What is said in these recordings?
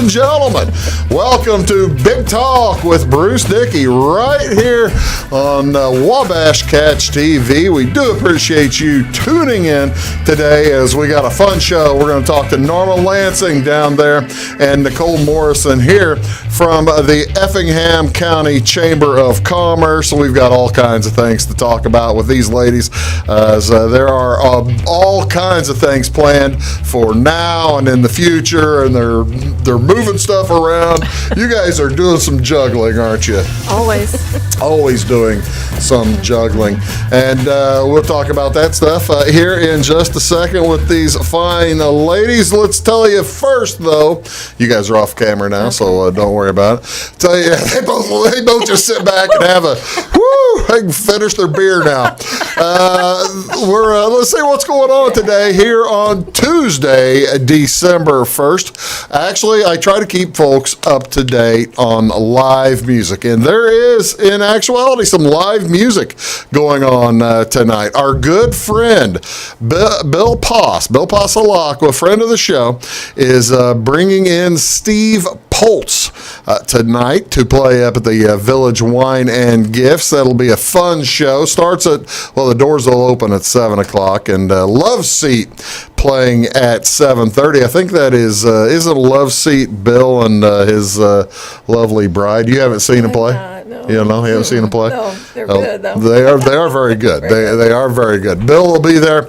and gentlemen, welcome to Big Talk with Bruce Dickey right here on Wabash Catch TV. We do appreciate you tuning in today as we got a fun show. We're going to talk to Norma Lansing down there and Nicole Morrison here from the Effingham County Chamber of Commerce. We've got all kinds of things to talk about with these ladies, as there are all kinds of things planned for now and in the future, and they're moving stuff around. You guys are doing some juggling, aren't you? Always doing some juggling. And we'll talk about that stuff here in just a second with these fine ladies. Let's tell you first, though, you guys are off camera now, so don't worry about it. Tell you, they both just sit back and have they can finish their beer now. Let's see what's going on today here on Tuesday, December 1st. Actually, I try to keep folks up to date on live music, and there is, in actuality, some live music going on tonight. Our good friend, Bill Passalacqua, friend of the show, is bringing in Steve Poltz tonight to play up at the Village Wine and Gifts. That'll be a fun show. Starts at, the doors will open at 7 o'clock, and Love Seat playing at 7:30. I think that isn't Love Seat Bill and his lovely bride. You haven't seen him play? No. You haven't seen him play? No, they're good though. They are very good. They are very good. Bill will be there.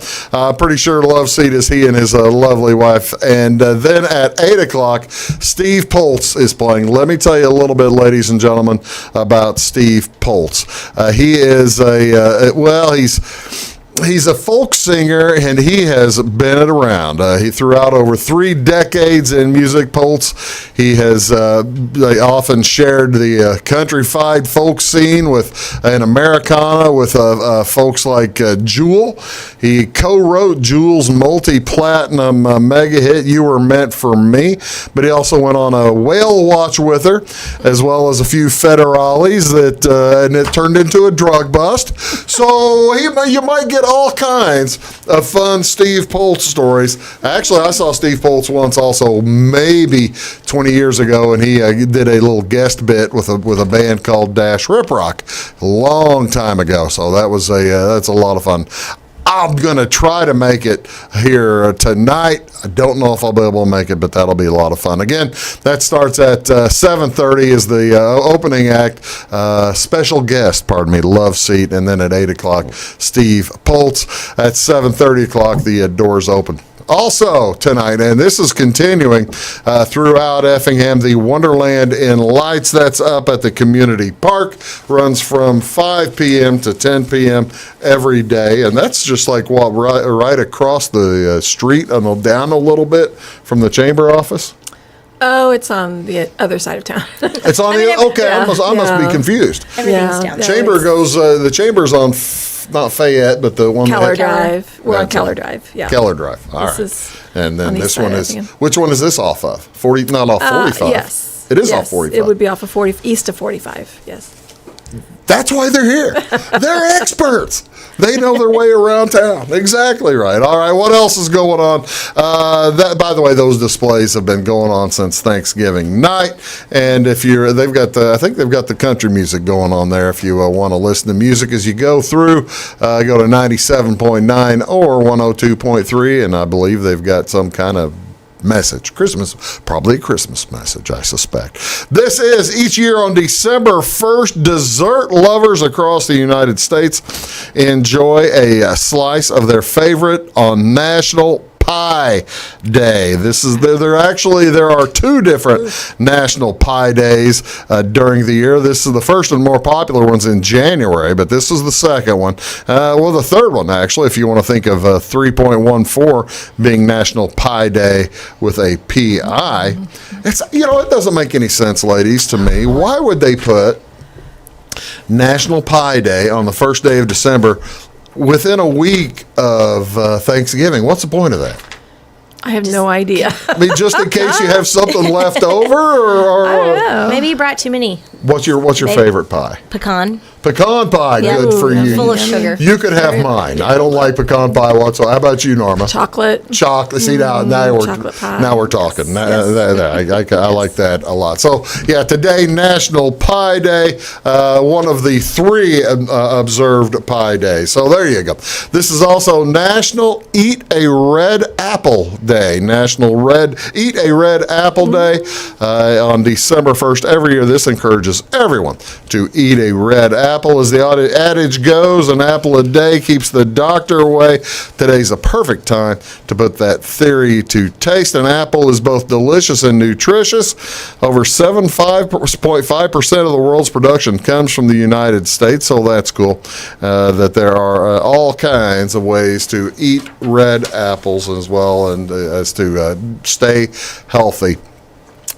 Pretty sure Love Seat is he and his lovely wife. And then at 8 o'clock, Steve Poltz is playing. Let me tell you a little bit, ladies and gentlemen, about Steve Poltz. He is he's a folk singer, and he has been around. He throughout over 3 decades in music. Poltz, he has often shared the country-fied folk scene with an Americana with folks like Jewel. He co-wrote Jewel's multi-platinum mega hit "You Were Meant for Me," but he also went on a whale watch with her, as well as a few federales and it turned into a drug bust. So you might get all kinds of fun Steve Poltz stories. Actually, I saw Steve Poltz once also, maybe 20 years ago, and he did a little guest bit with a band called Dash Rip Rock a long time ago. So that's a lot of fun. I'm going to try to make it here tonight. I don't know if I'll be able to make it, but that'll be a lot of fun. Again, that starts at 7:30 is the opening act. Special guest, Love Seat. And then at 8 o'clock, Steve Poltz. At 7:30 o'clock, the doors open. Also tonight, and this is continuing throughout Effingham, the Wonderland in Lights. That's up at the community park. Runs from 5 p.m. to 10 p.m. every day, and that's just like right across the street and down a little bit from the chamber office. Oh, it's on the other side of town. It's on I must be confused. Everything's down. Chamber goes. The chamber's on. Not Fayette, but the one Keller Drive. We're on Keller Drive. Yeah. Keller Drive. All right. And then this one is. Which one is this off of? 40? Not off 45. Yes. It is off 45. It would be off of 40 east of 45. Yes. That's why they're here. They're experts. They know their way around town. Exactly right. All right, what else is going on? By the way, those displays have been going on since Thanksgiving night, and I think they've got the country music going on there. If you want to listen to music as you go through, go to 97.9 or 102.3, and I believe they've got some kind of message. Probably a Christmas message, I suspect. This is each year on December 1st. Dessert lovers across the United States enjoy a slice of their favorite on National Pie Day. There are 2 different National Pie Days during the year. This is the first and more popular one's in January, but this is the second one. The third one, actually, if you want to think of 3.14 being National Pie Day with a P-I. It doesn't make any sense, ladies, to me. Why would they put National Pie Day on the first day of December within a week of Thanksgiving? What's the point of that? I have no idea. I mean, just in case you have something left over, or Maybe you brought too many. what's your favorite pie? Pecan. Pecan pie, Yeah. good for Ooh, you. full of sugar. You could have mine. I don't like pecan pie whatsoever. How about you, Norma? Chocolate. Chocolate. See, now chocolate pie. we're talking. Yes. I like that a lot. So, yeah, today, National Pie Day, one of the 3 observed Pie Days. So there you go. This is also National Eat a Red Apple Day. National Eat a Red Apple Day on December 1st. Every year, this encourages everyone to eat a red apple. As the adage goes, an apple a day keeps the doctor away. Today's a perfect time to put that theory to taste. An apple is both delicious and nutritious. Over 75.5% of the world's production comes from the United States, so that's cool that there are all kinds of ways to eat red apples as well, and as to stay healthy.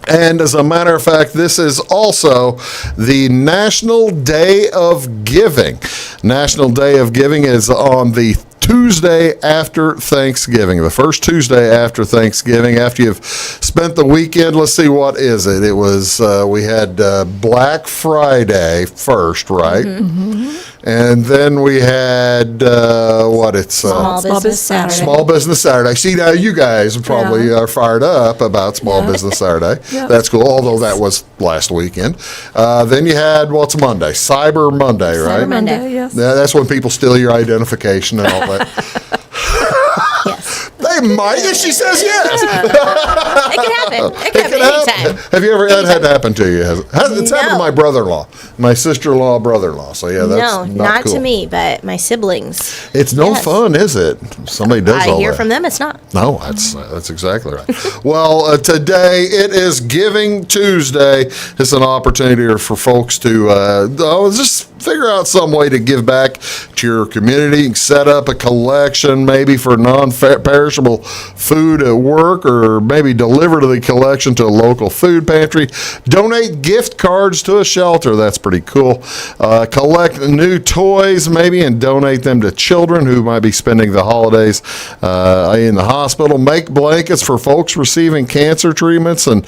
And as a matter of fact, this is also the National Day of Giving. National Day of Giving is on the Tuesday after Thanksgiving, the first Tuesday after Thanksgiving, after you've spent the weekend. Let's see, what is it? It was, we had Black Friday first, right? Mm-hmm. And then we had, Small Business Saturday. Small Business Saturday. See, now you guys probably are fired up about Small Business Saturday. Yeah. That's cool, although that was last weekend. Then you had, what's Monday? Cyber Monday, right? Cyber Monday, yes. Yeah, that's when people steal your identification and all that. Yes. They might, if she says yes. It can happen. It can happen anytime. Have you ever had that happen to you? It's happened to my brother-in-law, my sister-in-law, brother-in-law. So yeah, that's No, not cool. to me, but my siblings. It's no Yes. fun, is it? Somebody does all I hear that. from them, it's not. No, that's exactly right. Well, today it is Giving Tuesday. It's an opportunity for folks to just figure out some way to give back to your community. Set up a collection maybe for non-perishable food at work, or maybe deliver to the collection to a local food pantry. Donate gift cards to a shelter. That's pretty cool. Collect new toys maybe and donate them to children who might be spending the holidays in the hospital. Make blankets for folks receiving cancer treatments, and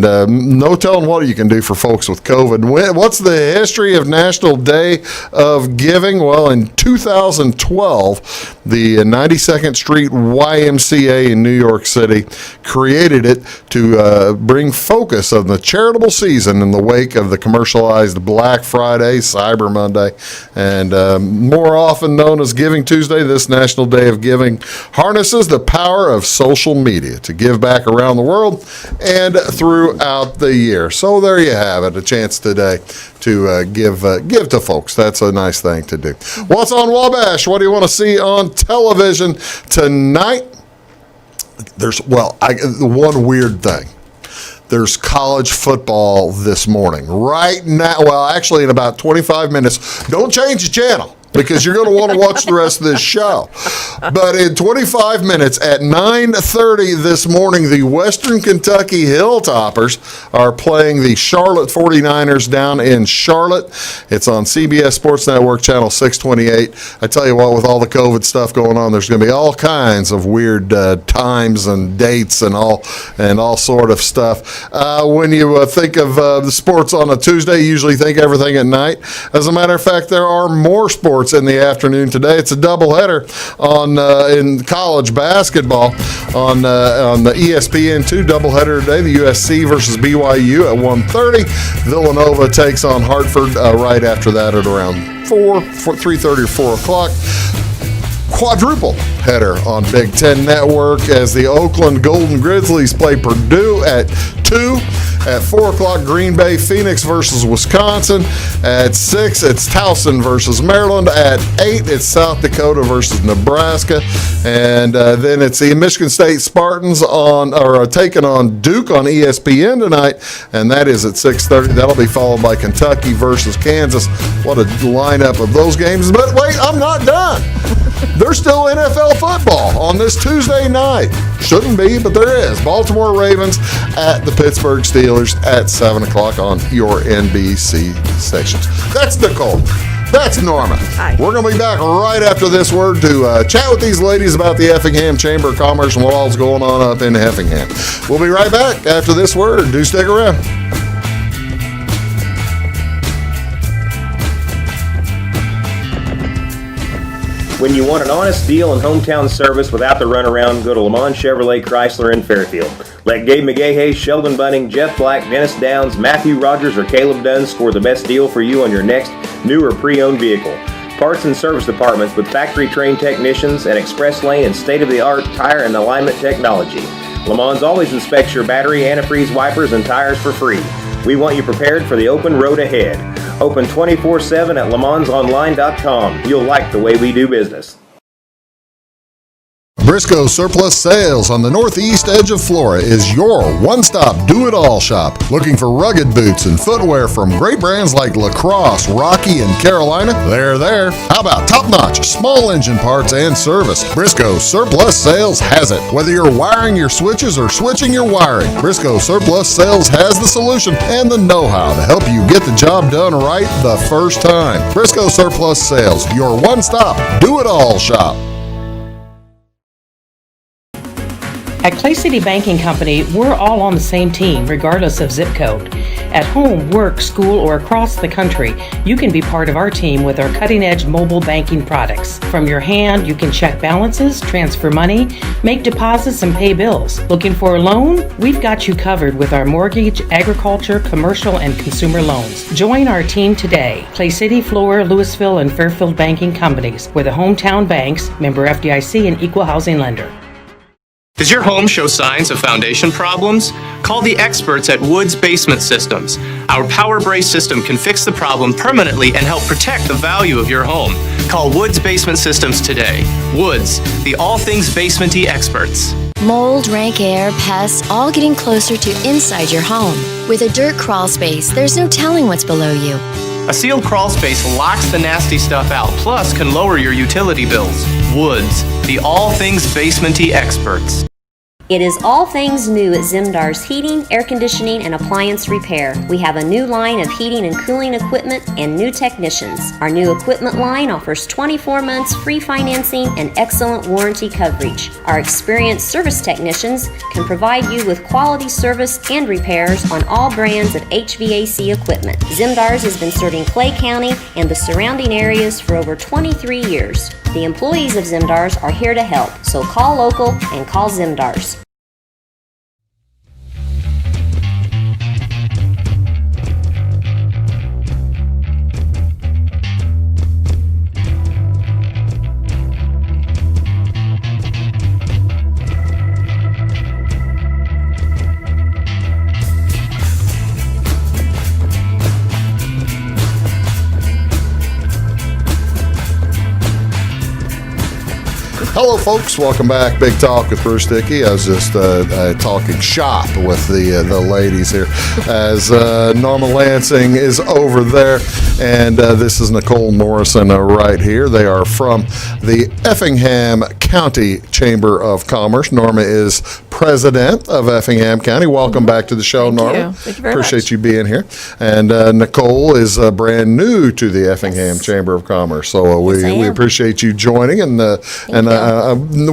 no telling what you can do for folks with COVID. What's the history of National Day of Giving? Well, in 2012, the 92nd Street YMCA in New York City created it to bring focus on the charitable season in the wake of the commercialized Black Friday, Cyber Monday, and more often known as Giving Tuesday. This National Day of Giving harnesses the power of social media to give back around the world and throughout the year. So there you have it, a chance today to give to folks. That's a nice thing to do. What's on Wabash? What do you want to see on television tonight? There's one weird thing. There's college football this morning. Right now, well, actually in about 25 minutes. Don't change the channel, because you're going to want to watch the rest of this show. But in 25 minutes at 9:30 this morning, the Western Kentucky Hilltoppers are playing the Charlotte 49ers down in Charlotte. It's on CBS Sports Network, channel 628. I tell you what, with all the COVID stuff going on, there's going to be all kinds of weird times and dates and all sort of stuff. When you think of the sports on a Tuesday, you usually think everything at night. As a matter of fact, there are more sports in the afternoon today. It's a doubleheader in college basketball on the ESPN2 doubleheader today. The USC versus BYU at 1:30. Villanova takes on Hartford right after that at around 3:30 or 4 o'clock. Quadruple header on Big Ten Network as the Oakland Golden Grizzlies play Purdue at 2. At 4 o'clock, Green Bay Phoenix versus Wisconsin. At 6, it's Towson versus Maryland. At 8, it's South Dakota versus Nebraska. And then it's the Michigan State Spartans taking on Duke on ESPN tonight, and that is at 6:30. That'll be followed by Kentucky versus Kansas. What a lineup of those games. But wait, I'm not done. There's still NFL football on this Tuesday night. Shouldn't be, but there is. Baltimore Ravens at the Pittsburgh Steelers at 7 o'clock on your NBC stations. That's Nicole. That's Norma. Hi. We're going to be back right after this word to chat with these ladies about the Effingham Chamber of Commerce and what all's going on up in Effingham. We'll be right back after this word. Do stick around. When you want an honest deal and hometown service without the runaround, go to Lamont Chevrolet Chrysler in Fairfield. Let Gabe McGahey, Sheldon Bunning, Jeff Black, Dennis Downs, Matthew Rogers, or Caleb Dunn score the best deal for you on your next new or pre-owned vehicle. Parts and service departments with factory-trained technicians and express lane and state-of-the-art tire and alignment technology. Lamont's always inspects your battery, antifreeze, wipers, and tires for free. We want you prepared for the open road ahead. Open 24/7 at LaMonsOnline.com. You'll like the way we do business. Briscoe Surplus Sales on the northeast edge of Flora is your one-stop do-it-all shop. Looking for rugged boots and footwear from great brands like Lacrosse, Rocky, and Carolina? They're there. How about top-notch small engine parts and service? Briscoe Surplus Sales has it. Whether you're wiring your switches or switching your wiring, Briscoe Surplus Sales has the solution and the know-how to help you get the job done right the first time. Briscoe Surplus Sales, your one-stop do-it-all shop. At Clay City Banking Company, we're all on the same team, regardless of zip code. At home, work, school, or across the country, you can be part of our team with our cutting-edge mobile banking products. From your hand, you can check balances, transfer money, make deposits, and pay bills. Looking for a loan? We've got you covered with our mortgage, agriculture, commercial, and consumer loans. Join our team today. Clay City, Flora, Louisville, and Fairfield Banking Companies. We're the hometown banks, member FDIC, and equal housing lender. Does your home show signs of foundation problems? Call the experts at Woods Basement Systems. Our Power Brace system can fix the problem permanently and help protect the value of your home. Call Woods Basement Systems today. Woods, the all things basement-y experts. Mold, rank air, pests, all getting closer to inside your home. With a dirt crawl space, there's no telling what's below you. A sealed crawl space locks the nasty stuff out, plus can lower your utility bills. Woods, the all things basement-y experts. It is all things new at Zimdar's Heating, Air Conditioning, and Appliance Repair. We have a new line of heating and cooling equipment and new technicians. Our new equipment line offers 24 months free financing and excellent warranty coverage. Our experienced service technicians can provide you with quality service and repairs on all brands of HVAC equipment. Zimdar's has been serving Clay County and the surrounding areas for over 23 years. The employees of Zimdar's are here to help, so call local and call Zimdar's. Hello, folks. Welcome back. Big Talk with Bruce Dickey. I was just talking shop with the ladies here as Norma Lansing is over there, and this is Nicole Morrison right here. They are from the Effingham County Chamber of Commerce. Norma is president of Effingham County. Welcome back to the show, Norma. Thank you very Appreciate much. you being here. And Nicole is brand new to the Effingham Chamber of Commerce, so we appreciate you joining. And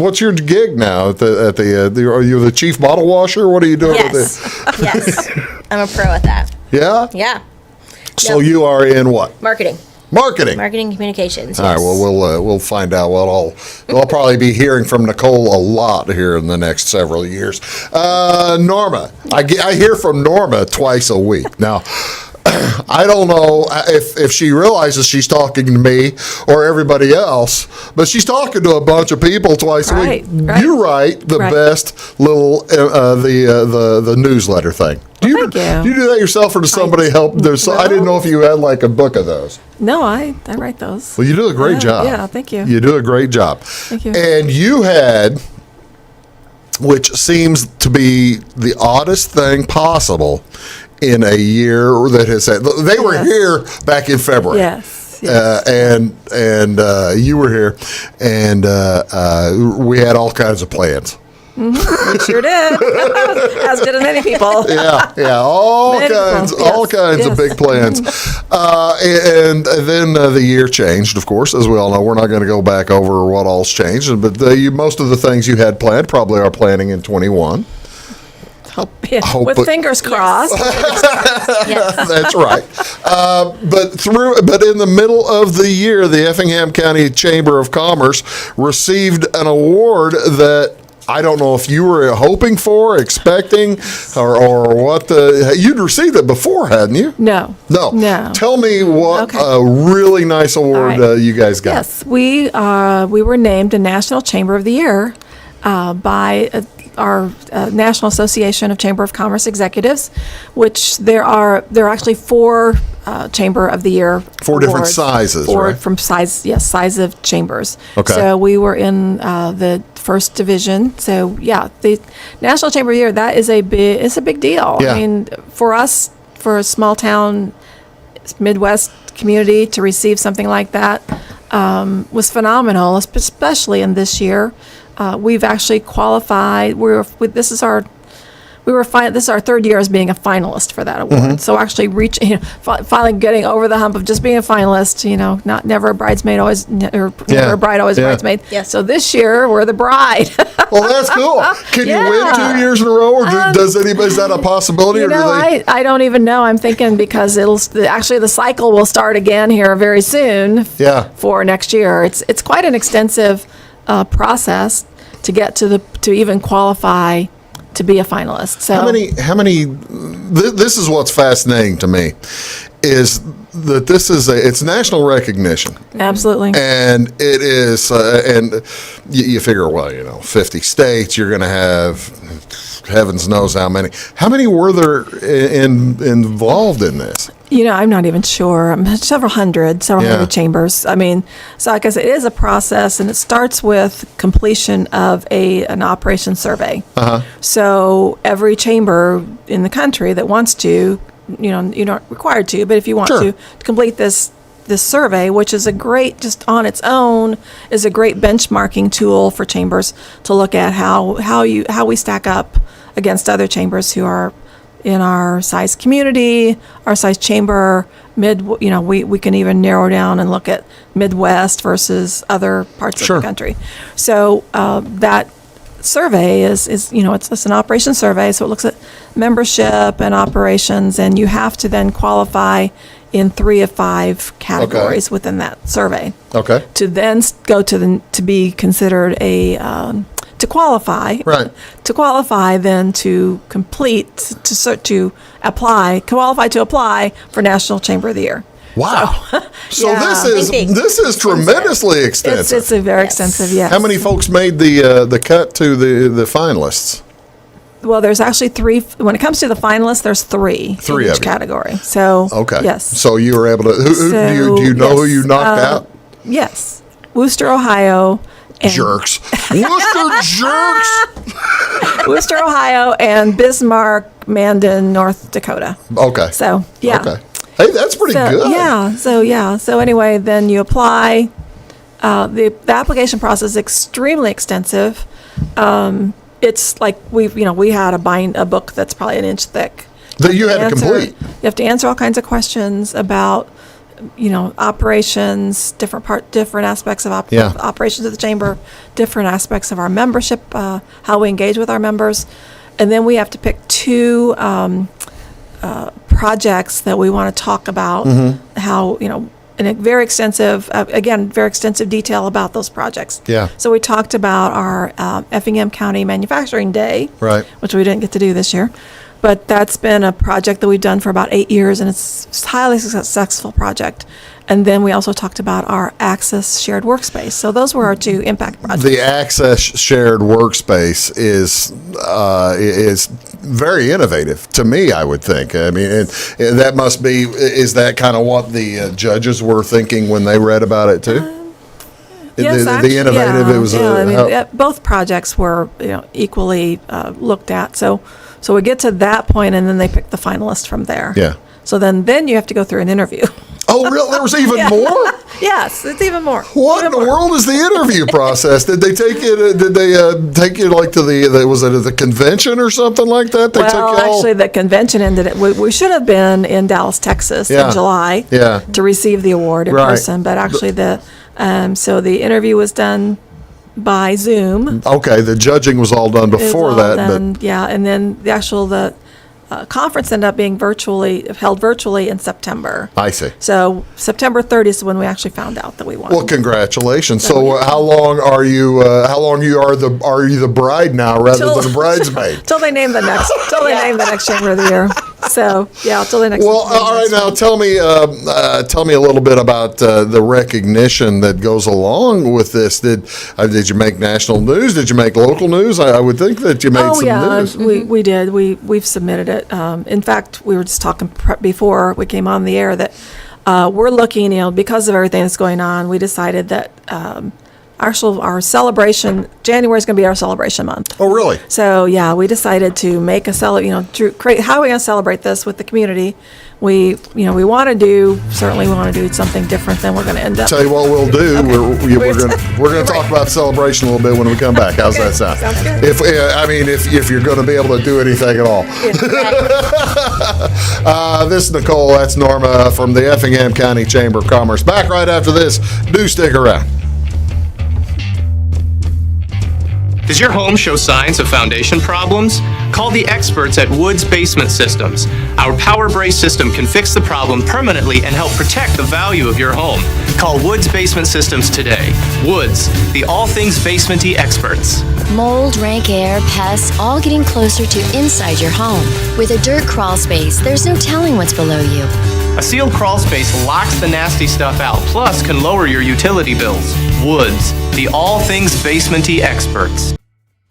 what's your gig now? Are you the chief bottle washer? What are you doing with it? Yes. I'm a pro at that. Yeah? Yeah. So you are in what? Marketing. Marketing. Marketing and communications. All right. Yes. Well, we'll find out what all. We'll probably be hearing from Nicole a lot here in the next several years. Norma, I hear from Norma twice a week now. I don't know if she realizes she's talking to me or everybody else, but she's talking to a bunch of people twice a week. Right. You write the best little the newsletter thing. Do you do that yourself, or does somebody help? I didn't know if you had like a book of those. No, I write those. Well, you do a great job. Yeah, thank you. You do a great job. Thank you. And you had, which seems to be the oddest thing possible in a year that has had. They were here back in February. Yes. And you were here, and we had all kinds of plans. We sure did. As did many people. Yeah, all Many kinds, people. all Yes, kinds of yes. big plans. And then the year changed, of course, as we all know. We're not going to go back over what all's changed, but most of the things you had planned probably are planning in 21. With fingers crossed. That's right. But in the middle of the year, the Effingham County Chamber of Commerce received an award that I don't know if you were hoping for, expecting, or what. You'd received it before, hadn't you? No. Tell me what a really nice award you guys got. Yes, we were named a National Chamber of the Year by our National Association of Chamber of Commerce Executives, which there are actually 4 Chamber of the Year. 4 different awards. sizes, 4 right? from size of chambers. Okay. So we were in the first division. So yeah, the National Chamber of the Year, that is it's a big deal. Yeah. I mean, for us, for a small town Midwest community to receive something like that was phenomenal, especially in this year. We've actually qualified. This is our 3rd year as being a finalist for that award. So actually finally getting over the hump of just being a finalist. Never a bridesmaid, always never a bride, always a bridesmaid. Yes. So this year we're the bride. Well, that's cool. Can you win 2 years in a row, or is that a possibility? I don't even know. I'm thinking because the cycle will start again here very soon. Yeah. For next year, it's quite an extensive process to get to even qualify to be a finalist. So how many this is what's fascinating to me is that it's national recognition. Absolutely. And it is and you figure 50 states, you're going to have heavens knows how many were there involved in this? I'm not even sure. Several hundred chambers. I mean, so like I said, it is a process, and it starts with completion of an operation survey. So every chamber in the country that wants to, you're not required to, but if you want to complete this survey, which is just on its own, is a great benchmarking tool for chambers to look at how we stack up against other chambers who are in our size community, our size chamber, we can even narrow down and look at Midwest versus other parts of the country. So that survey is it's an operation survey, so it looks at membership and operations, and you have to then qualify in 3 of 5 categories within that survey. Okay. To then go to be considered to qualify. Right. To qualify, then to qualify to apply for National Chamber of the Year. Wow. So Yeah. this is tremendously extensive. It's a very extensive, yes. How many folks made the cut to the finalists? Well, there's actually 3. When it comes to the finalists, there's 3 3 in of each you. category. So yes. So you were able to. Do you know who you knocked out? Yes, Worcester, Ohio. And Jerks. Worcester jerks. Worcester, Ohio, and Bismarck, Mandan, North Dakota. Okay. So yeah. Okay. Hey, that's pretty good. Yeah. So anyway, then you apply. The application process is extremely extensive. It's like we had a book that's probably an inch thick. That you had to complete. You have to answer all kinds of questions about operations, different aspects of operations of the chamber, different aspects of our membership, how we engage with our members, and then we have to pick 2 projects that we want to talk about. How in a very extensive detail about those projects. Yeah. So we talked about our Effingham County Manufacturing Day, Right. which we didn't get to do this year. But that's been a project that we've done for about 8 years, and it's a highly successful project. And then we also talked about our Access Shared Workspace. So those were our 2 impact projects. The Access Shared Workspace is very innovative to me, I would think. I mean, that must be, is that kind of what the judges were thinking when they read about it too? Yes, the innovative, yeah, it was. Both projects were equally looked at. So we get to that point, and then they pick the finalist from there. Yeah. So then you have to go through an interview. Oh, really? There was even more? Yes, it's even more. What in the world is the interview process? Did they take you? Did they take you like to was it at the convention or something like that? They took you all? Actually, the convention ended. We should have been in Dallas, Texas, in July, to receive the award in person. But actually, so the interview was done by Zoom. Okay, the judging was all done before that. And then the conference ended up being held virtually in September. I see. So September 30th is when we actually found out that we won. Well, congratulations. So how long are you? How long are you the bride now rather than the bridesmaid? Till they name the next chamber of the year. So till the next. Well, all right. Now tell me a little bit about the recognition that goes along with this. Did you make national news? Did you make local news? I would think that you made some news. We did. We've submitted it. In fact, we were just talking before we came on the air that we're looking, because of everything that's going on, we decided that our celebration, January is going to be our celebration month. Oh, really? So, we decided to make to create, how are we going to celebrate this with the community? We want to do something different than we're going to end up. Tell you what we'll do. Okay. We're going to talk about celebration a little bit when we come back. How's that sound? Sounds good. If you're going to be able to do anything at all. This is Nicole. That's Norma from the Effingham County Chamber of Commerce. Back right after this. Do stick around. Does your home show signs of foundation problems? Call the experts at Woods Basement Systems. Our power brace system can fix the problem permanently and help protect the value of your home. Call Woods Basement Systems today. Woods, the all things basementy experts. Mold, rank air, pests, all getting closer to inside your home. With a dirt crawl space, there's no telling what's below you. A sealed crawl space locks the nasty stuff out, plus can lower your utility bills. Woods, the all things basementy experts.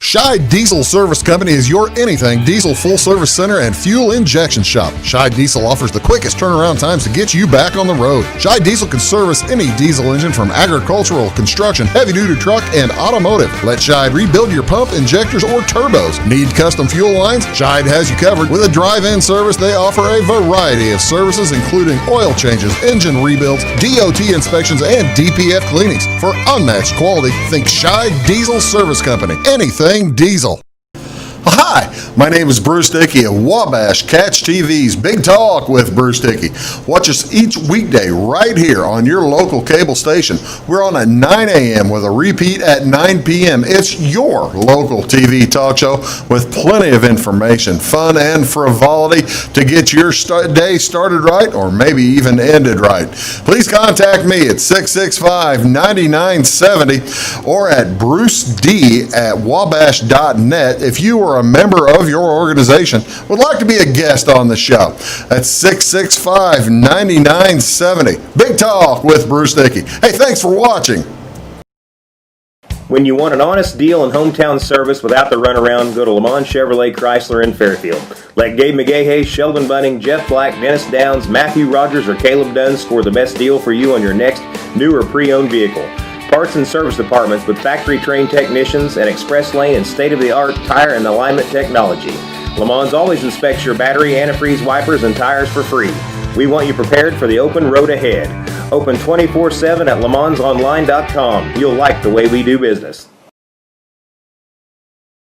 Scheid Diesel Service Company is your anything diesel full-service center and fuel injection shop. Scheid Diesel offers the quickest turnaround times to get you back on the road. Scheid Diesel can service any diesel engine from agricultural, construction, heavy-duty truck, and automotive. Let Scheid rebuild your pump, injectors, or turbos. Need custom fuel lines? Scheid has you covered. With a drive-in service, they offer a variety of services, including oil changes, engine rebuilds, DOT inspections, and DPF cleanings. For unmatched quality, think Scheid Diesel Service Company. Anything diesel. Hi, my name is Bruce Dickey of Wabash Catch TV's Big Talk with Bruce Dickey. Watch us each weekday right here on your local cable station. We're on at 9 a.m. with a repeat at 9 p.m. It's your local TV talk show with plenty of information, fun, and frivolity to get your day started right or maybe even ended right. Please contact me at 665-9970 or at bruced@wabash.net if you are a member of your organization would like to be a guest on the show. That's 665-9970. Big Talk with Bruce Dickey. Hey, thanks for watching. When you want an honest deal and hometown service without the runaround, go to Lamont Chevrolet Chrysler in Fairfield. Let Gabe McGahey, Sheldon Bunning, Jeff Black, Dennis Downs, Matthew Rogers, or Caleb Dunn score the best deal for you on your next new or pre-owned vehicle. Parts and service departments with factory-trained technicians and express lane and state-of-the-art tire and alignment technology. Lamont always inspects your battery, antifreeze, wipers, and tires for free. We want you prepared for the open road ahead. Open 24/7 at LeMansOnline.com. You'll like the way we do business.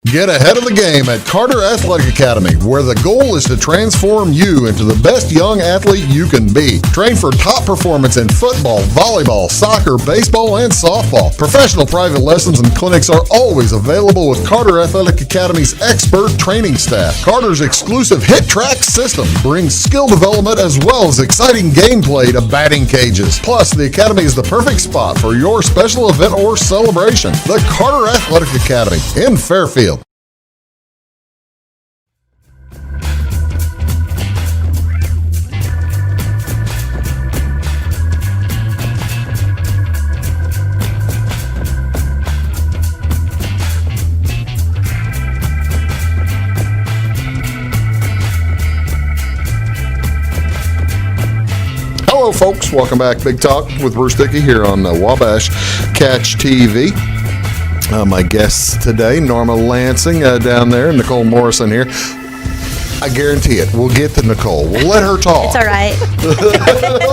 Get ahead of the game at Carter Athletic Academy, where the goal is to transform you into the best young athlete you can be. Train for top performance in football, volleyball, soccer, baseball, and softball. Professional private lessons and clinics are always available with Carter Athletic Academy's expert training staff. Carter's exclusive Hit Track system brings skill development as well as exciting gameplay to batting cages. Plus, the Academy is the perfect spot for your special event or celebration. The Carter Athletic Academy in Fairfield. Hello, folks. Welcome back. Big Talk with Bruce Dickey here on Wabash Catch TV. My guests today, Norma Lansing down there, and Nicole Morrison here. I guarantee it. We'll get to Nicole. We'll let her talk. It's all right.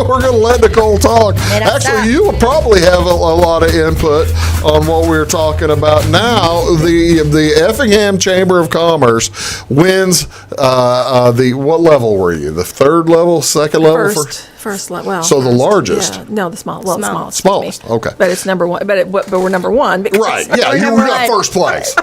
We're going to let Nicole talk. They don't stop. Actually, you will probably have a lot of input on what we're talking about now. The Effingham Chamber of Commerce wins what level were you? The third level, second level? First level. Well, So the largest? Yeah. No, the smallest. Smallest, okay. But it's number one. But we're number one. because Right, yeah, we're you number got one. first place.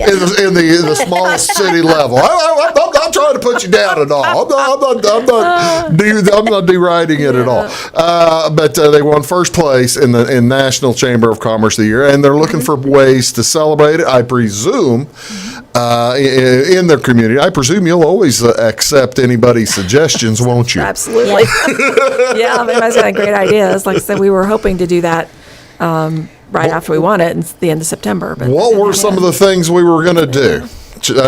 In the smallest city level. I'm not trying to put you down at all. I'm not deriding it at all. But they won first place in National Chamber of Commerce of the year, and they're looking for ways to celebrate it. I presume in their community. I presume you'll always accept anybody's suggestions, won't you? Absolutely. Yeah, they must have had great ideas. Like I said, we were hoping to do that right after we won it in the end of September. But What were some of the things we were going to do?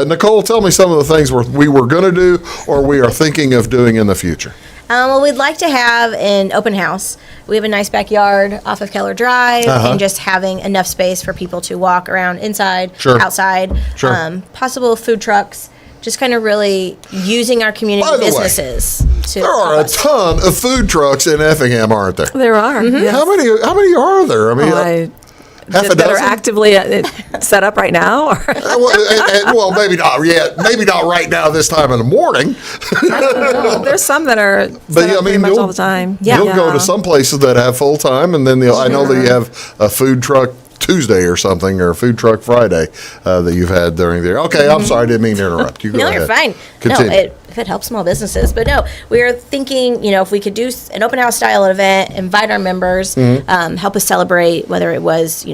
Nicole, tell me some of the things we were going to do or we are thinking of doing in the future. Well, we'd like to have an open house. We have a nice backyard off of Keller Drive, and just having enough space for people to walk around inside, Sure. outside, Sure. Possible food trucks, just kind of really using our community By the way, businesses. To There are a help us. ton of food trucks in Effingham, aren't there? There are. Yes. How many are there? I mean, half a that are dozen? actively set up right now? Or well, maybe not yet. Maybe not right now this time in the morning. there's some that are But set yeah, up I pretty mean, much all the time. You'll go to some places that have full time, and then I know that you have a food truck Tuesday or something, or Food Truck Friday that you've had during the year. Okay, I'm sorry, I didn't mean to interrupt. You go No, ahead. you're fine. Continue. No, if it helps small businesses. But no, we're thinking, if we could do an open house style event, invite our members, help us celebrate, whether it was,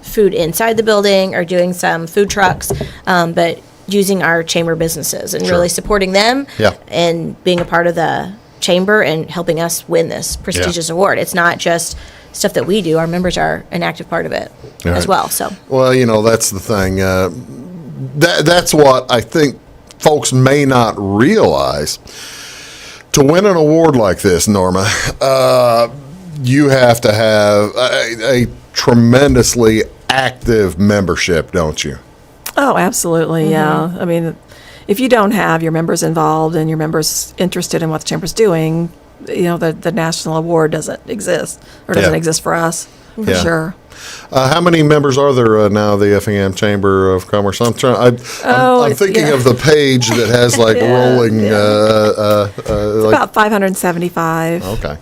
food inside the building or doing some food trucks, but using our chamber businesses and really supporting them Yeah. and being a part of the chamber and helping us win this prestigious award. It's not just stuff that we do. Our members are an active part of it Right. as well. So Well, that's the thing. That's what I think folks may not realize. To win an award like this, Norma, you have to have a tremendously active membership, don't you? Oh, absolutely. Yeah. I mean, if you don't have your members involved and your members interested in what the chamber's doing, the national award doesn't exist or doesn't Yeah. exist for us for Yeah. sure. How many members are there now? The Effingham Chamber of Commerce. I'm thinking yeah. of the page that has rolling. About 575. Okay.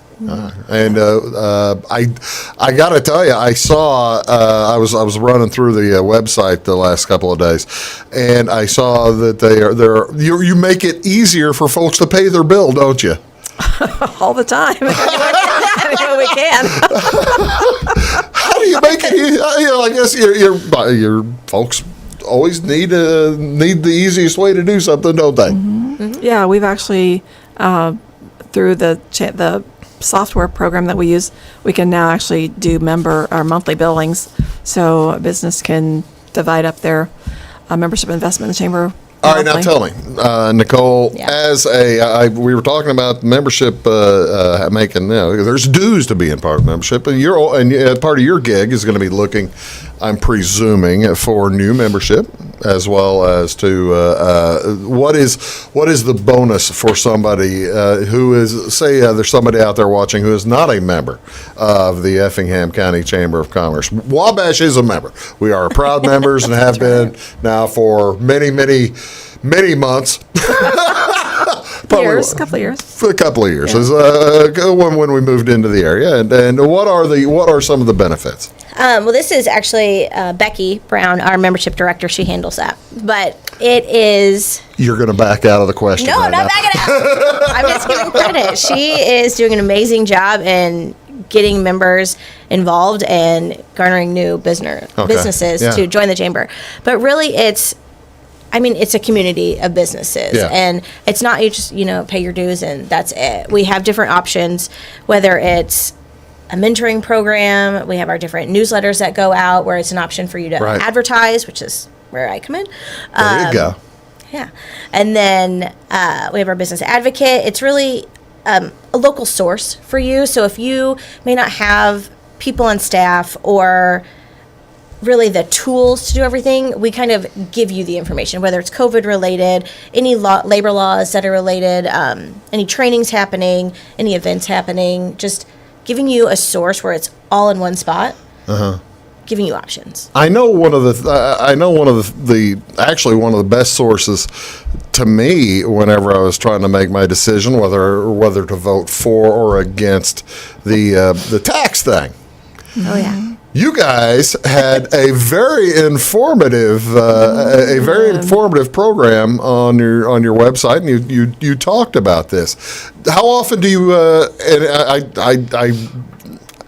And I got to tell you, I saw I was running through the website the last couple of days, and I saw that you make it easier for folks to pay their bill, don't you? All the time. Any way we can. How do you make it? I guess your folks always need the easiest way to do something, don't they? Mm-hmm. Yeah, we've actually through the software program that we use, we can now actually do monthly billings, so a business can divide up their membership investment in the chamber. All right, now tell me, Nicole, Yeah. as we were talking about membership making, there's dues to being part of membership, and part of your gig is going to be looking, I'm presuming, for new membership, as well as to what is the bonus for somebody who is, say there's somebody out there watching who is not a member of the Effingham County Chamber of Commerce. Wabash is a member. We are proud members and have been now for many months. Years, couple of years. For a couple of years. When we moved into the area, and what are some of the benefits? well, this is actually Becky Brown, our membership director. She handles that. But it is... You're going to back out of the question. No, right I'm not now. backing out. I'm just giving credit. She is doing an amazing job in getting members involved and garnering new businesses Yeah. to join the chamber. But really, it's a community of businesses. Yeah. And it's not you just, pay your dues and that's it. We have different options, whether it's a mentoring program. We have our different newsletters that go out where it's an option for you to Right. advertise, which is where I come in. There you go. Yeah. And then we have our business advocate. It's really a local source for you. So if you may not have people on staff or really the tools to do everything. We kind of give you the information, whether it's COVID related, any labor laws that are related, any trainings happening, any events happening, just giving you a source where it's all in one spot, giving you options. I know one of the actually one of the best sources to me whenever I was trying to make my decision whether to vote for or against the tax thing. Oh yeah. You guys had a very informative program on your website, and you talked about this. How often do you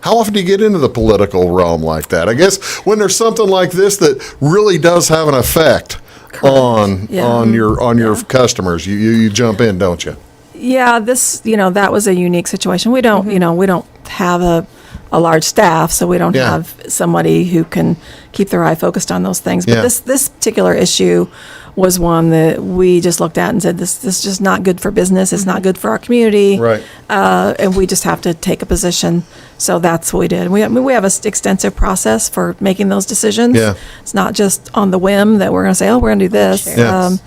how often do you get into the political realm like that? I guess when there's something like this that really does have an effect on your customers, you jump in, don't you? Yeah, that was a unique situation. We don't we don't have a large staff, so we don't have somebody who can keep their eye focused on those things. But this particular issue was one that we just looked at and said, this is just not good for business. It's not good for our community. Right. And we just have to take a position. So that's what we did. We have an extensive process for making those decisions. Yeah. It's not just on the whim that we're going to say, we're going to do this. Sure. Yes.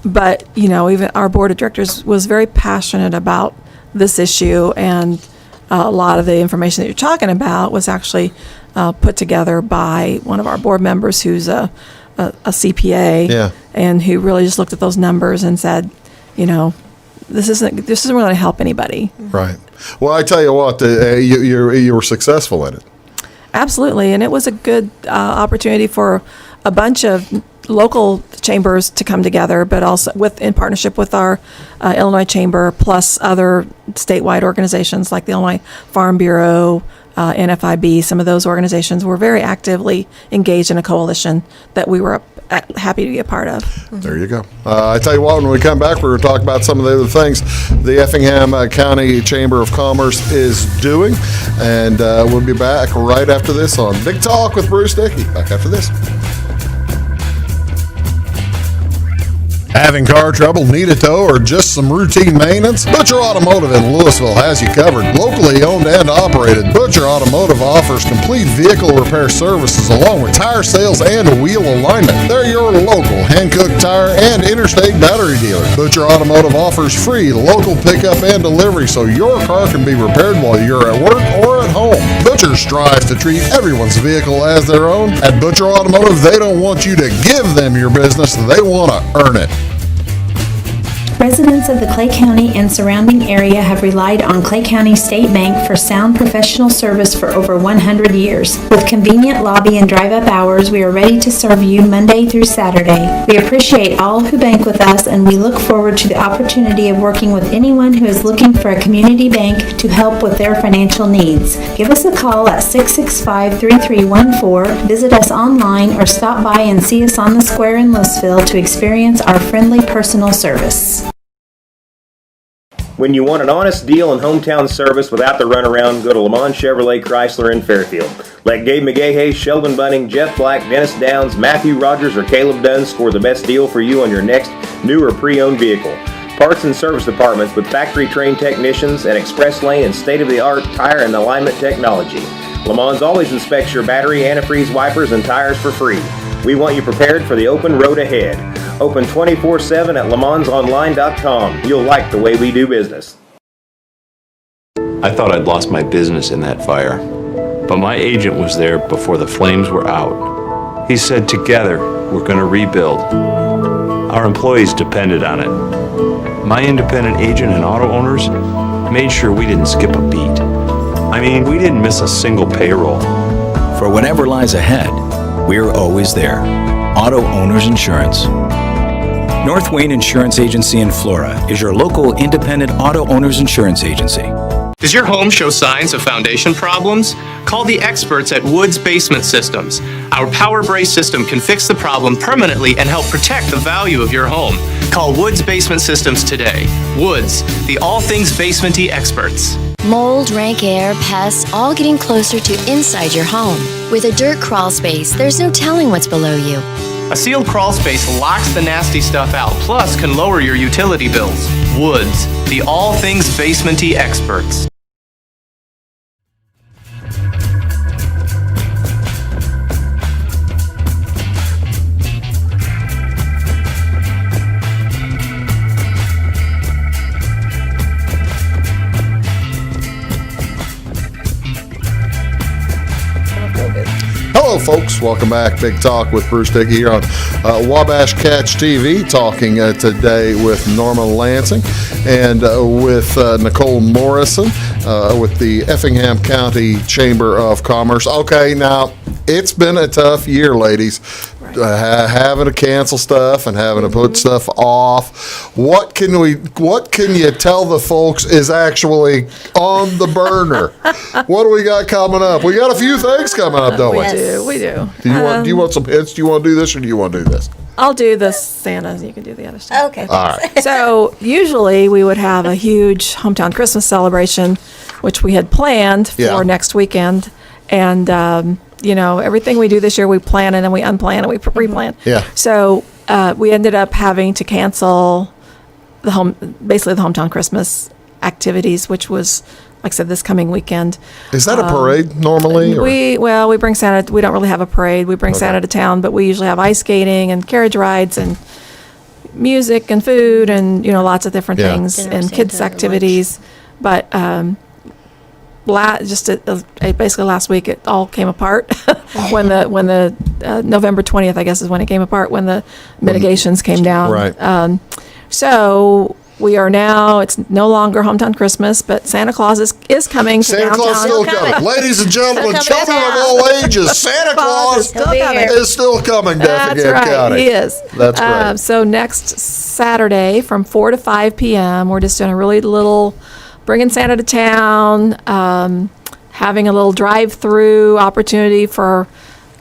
But, even our board of directors was very passionate about this issue, and a lot of the information that you're talking about was actually put together by one of our board members who's a CPA, and who really just looked at those numbers and said, this isn't really going to help anybody. Right. Well, I tell you what, you were successful in it. Absolutely, and it was a good opportunity for a bunch of local chambers to come together, but also in partnership with our Illinois Chamber, plus other statewide organizations like the Illinois Farm Bureau, NFIB. Some of those organizations were very actively engaged in a coalition that we were happy to be a part of. There you go. I tell you what, when we come back, we're going to talk about some of the other things the Effingham County Chamber of Commerce is doing, and we'll be back right after this on Big Talk with Bruce Dickey. Back after this. Having car trouble, need a tow, or just some routine maintenance? Butcher Automotive in Louisville has you covered. Locally owned and operated, Butcher Automotive offers complete vehicle repair services along with tire sales and wheel alignment. They're your local Hankook tire and interstate battery dealer. Butcher Automotive offers free local pickup and delivery so your car can be repaired while you're at work or at home. Butcher strives to treat everyone's vehicle as their own. At Butcher Automotive, they don't want you to give them your business, they want to earn it. Residents of the Clay County and surrounding area have relied on Clay County State Bank for sound professional service for over 100 years. With convenient lobby and drive-up hours, we are ready to serve you Monday through Saturday. We appreciate all who bank with us, and we look forward to the opportunity of working with anyone who is looking for a community bank to help with their financial needs. Give us a call at 665-3314, visit us online, or stop by and see us on the square in Louisville to experience our friendly personal service. When you want an honest deal and hometown service without the runaround, go to Lamont Chevrolet Chrysler in Fairfield. Let Gabe McGahey, Sheldon Bunning, Jeff Black, Dennis Downs, Matthew Rogers, or Caleb Dunn score the best deal for you on your next new or pre-owned vehicle. Parts and service departments with factory-trained technicians and express lane and state-of-the-art tire and alignment technology. Lamont always inspects your battery, antifreeze, wipers, and tires for free. We want you prepared for the open road ahead. Open 24/7 at LeMansOnline.com. You'll like the way we do business. I thought I'd lost my business in that fire, but my agent was there before the flames were out. He said, together, we're going to rebuild. Our employees depended on it. My independent agent and auto owners made sure we didn't skip a beat. I mean, we didn't miss a single payroll. For whatever lies ahead, we're always there. Auto Owners Insurance. North Wayne Insurance Agency in Flora is your local independent auto owners insurance agency. Does your home show signs of foundation problems? Call the experts at Woods Basement Systems. Our power brace system can fix the problem permanently and help protect the value of your home. Call Woods Basement Systems today. Woods, the all things basement-y experts. Mold, rank air, pests, all getting closer to inside your home. With a dirt crawl space, there's no telling what's below you. A sealed crawl space locks the nasty stuff out, plus can lower your utility bills. Woods, the all things basement-y experts. Hello, folks. Welcome back. Big Talk with Bruce Dickey here on Wabash Catch TV, talking today with Norma Lansing and with Nicole Morrison with the Effingham County Chamber of Commerce. Okay, now, it's been a tough year, ladies. Having to cancel stuff and having to put stuff off. What can you tell the folks is actually on the burner? What do we got coming up? We got a few things coming up, don't we? We do. Do you want some hints? Do you want to do this or do you want to do this? I'll do the Santa. You can do the other stuff. Okay. All right. So usually we would have a huge hometown Christmas celebration, which we had planned for next weekend, and everything we do this year, we plan and then we unplan and we replan. Yeah. So we ended up having to cancel basically the hometown Christmas activities, which was, like I said, this coming weekend. Is that a parade normally? Or? We bring Santa. We don't really have a parade. We bring Santa to town, but we usually have ice skating and carriage rides and music and food and lots of different things Dinner and Santa kids or activities. But basically last week it all came apart when the November 20th, I guess, is when it came apart, when the mitigations came down. Right. So we are now, it's no longer hometown Christmas, but Santa Claus is coming to Santa downtown. Claus is still coming. Ladies and gentlemen, Still coming children of to all ages, Santa Claus still coming. is still coming to That's Effingham right, County. he is. That's great. So next Saturday from 4 to 5 p.m., we're just doing a really little, bringing Santa to town, having a little drive-through opportunity for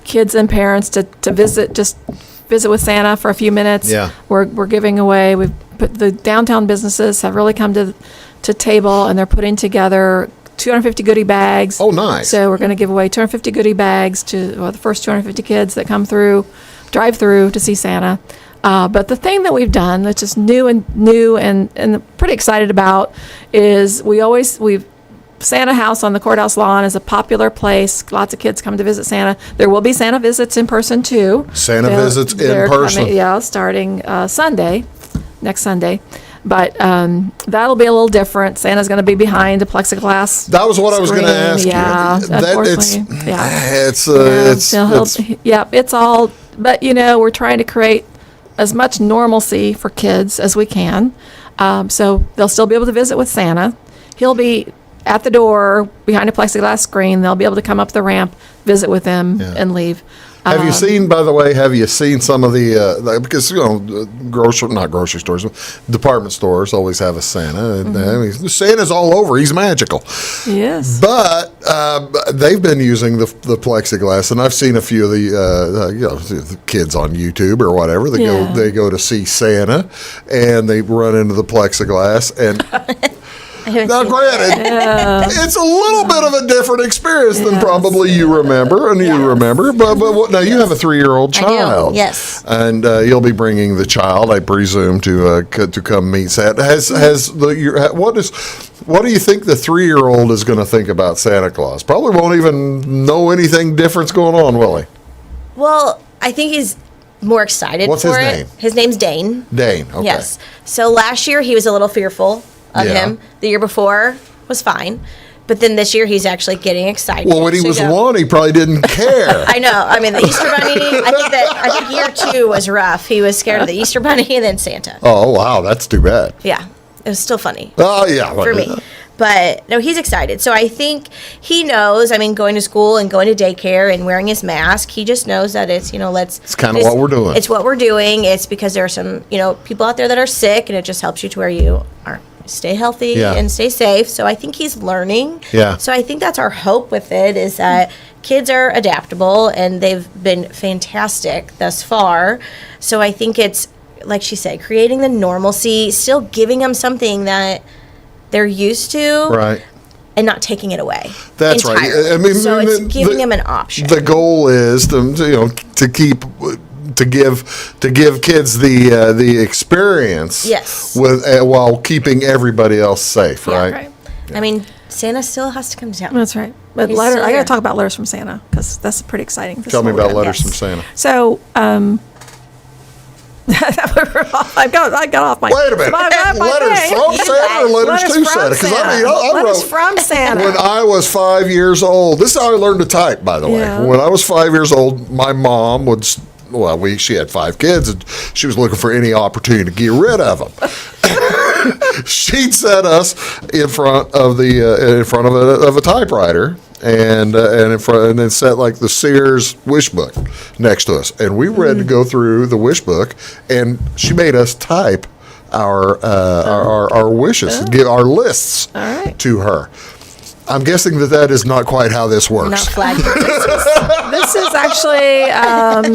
kids and parents to visit with Santa for a few minutes. Yeah. We're giving away, the downtown businesses have really come to table, and they're putting together 250 goodie bags. Oh, nice. So we're going to give away 250 goodie bags to the first 250 kids that come drive through to see Santa. But the thing that we've done, that's just new and pretty excited about, is Santa House on the courthouse lawn is a popular place. Lots of kids come to visit Santa. There will be Santa visits in person too. Santa visits in person. Starting next Sunday. But that'll be a little different. Santa's going to be behind a plexiglass. That was what I was going to ask you. Yeah, unfortunately. It's all. But we're trying to create as much normalcy for kids as we can. So they'll still be able to visit with Santa. He'll be at the door behind a plexiglass screen. They'll be able to come up the ramp, visit with him, and leave. Have you seen some of the, because, not grocery stores, department stores always have a Santa. And, Santa's all over. He's magical. Yes. But they've been using the plexiglass, and I've seen a few of the kids on YouTube or whatever. They go to see Santa, and they run into the plexiglass, and now, granted, it's a little bit of a different experience than probably you remember, but now you have a 3-year-old child. Yes. And you'll be bringing the child, I presume, to come meet Santa. What do you think the 3-year-old is going to think about Santa Claus? Probably won't even know anything different's going on, will he? Well, I think he's more excited What's for his it. name? His name's Dane. Dane, okay. Yes. So last year he was a little fearful of him. The year before was fine. But then this year he's actually getting excited. Well, when he was 1, he probably didn't care. I know. I mean, the Easter Bunny, I think year 2 was rough. He was scared of the Easter Bunny and then Santa. Oh, wow, that's too bad. Yeah. It was still funny. Oh, yeah. For me. But no, he's excited. So I think he knows, going to school and going to daycare and wearing his mask, he just knows that it's, it's kind of what we're doing. It's what we're doing. It's because there are some, people out there that are sick, and it just helps you to where you are. Stay healthy and stay safe. So I think he's learning. Yeah. So I think that's our hope with it, is that kids are adaptable, and they've been fantastic thus far. So I think it's, like she said, creating the normalcy, still giving them something that they're used to. Right. And not taking it away. That's entirely. Right. So it's giving them an option. The goal is to give kids the experience, while keeping everybody else safe, right? Santa still has to come to town. That's right. But I got to talk about letters from Santa, because that's pretty exciting. Tell me about letters from Santa. So I got off my. Wait a minute. Letters from Santa or letters to Santa? Because I letters wrote from Santa. when I was 5 years old. This is how I learned to type, by the way. Yeah. When I was 5 years old, my mom would. Well, she had 5 kids, and she was looking for any opportunity to get rid of them. She'd set us in front of a typewriter, and then set like the Sears wish book next to us, and we read to go through the wish book, and she made us type our wishes, give our lists to her. I'm guessing that is not quite how this works. Not flagged. This is actually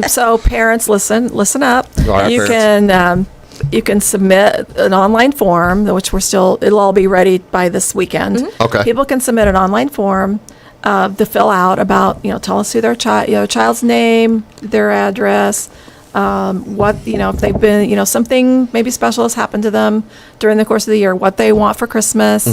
so parents listen up. All right, You can submit an online form, which it'll all be ready by this weekend. Okay. People can submit an online form to fill out about, tell us who their child's name, their address, what, if they've been, something maybe special has happened to them during the course of the year, what they want for Christmas.